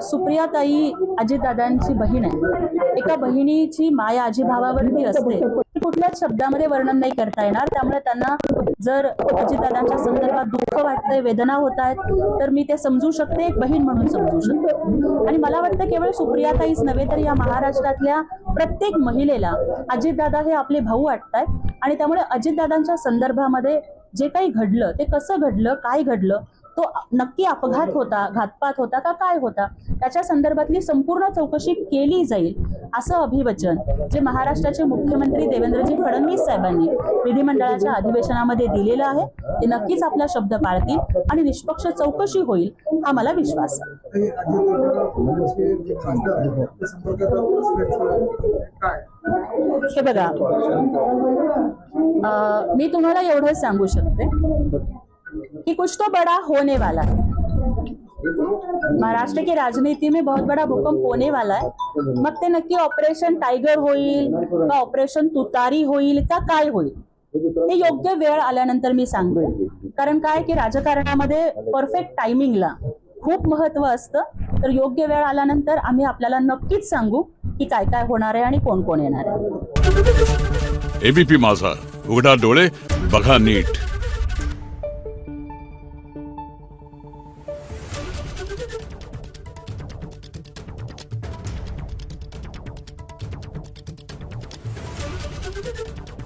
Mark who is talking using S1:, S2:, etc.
S1: सुप्रियाताई अजितदादांची बहीण आहे। एका बहिणीची माया आजीभावावरती असते, ती कुठल्याच शब्दामध्ये वर्णन नाही करता येणार। त्यामुळे त्यांना जर अजितदादांच्या संदर्भात दुःख वाटतंय, वेदना होत आहेत, तर मी ते समजू शकते, एक बहीण म्हणून समजू शकते। आणि मला वाटतं केवळ सुप्रियाताईच नव्हे तर या महाराष्ट्रातल्या प्रत्येक महिलेला अजितदादा हे आपले भाऊ वाटतात। आणि त्यामुळे अजितदादांच्या संदर्भामध्ये जे काही घडलं ते कसं घडलं, काय घडलं, तो नक्की अपघात होता, घातपात होता का काय होता, त्याच्या संदर्भातली संपूर्ण चौकशी केली जाईल असं अभिवचन जे महाराष्ट्राचे मुख्यमंत्री देवेंद्रजी फडणवीस साहेबांनी विधिमंडळाच्या अधिवेशनामध्ये दिलेलं आहे ते नक्कीच आपला शब्द पाळतील आणि निष्पक्ष चौकशी होईल हा मला विश्वास आहे। हे बघा, मी तुम्हाला एवढंच सांगू शकते कि कुछ तो बड़ा होने वाला है। महाराष्ट्र की राजनीति में बहुत बड़ा भूकंप होने वाला है। मग ते नक्की ऑपरेशन टाइगर होईल का ऑपरेशन तुतारी होईल का काय होईल हे योग्य वेळ आल्यानंतर मी सांगेन। कारण काय की राजकारणामध्ये परफेक्ट टायमिंगला खूप महत्त्व असतं। तर योग्य वेळ आल्यानंतर आम्ही आपल्याला नक्कीच सांगू की काय काय होणार आहे आणि कोण कोण येणार आहे।
S2: एबीपी माझा, उघडा डोळे बघा नीट।
S3: Thank you.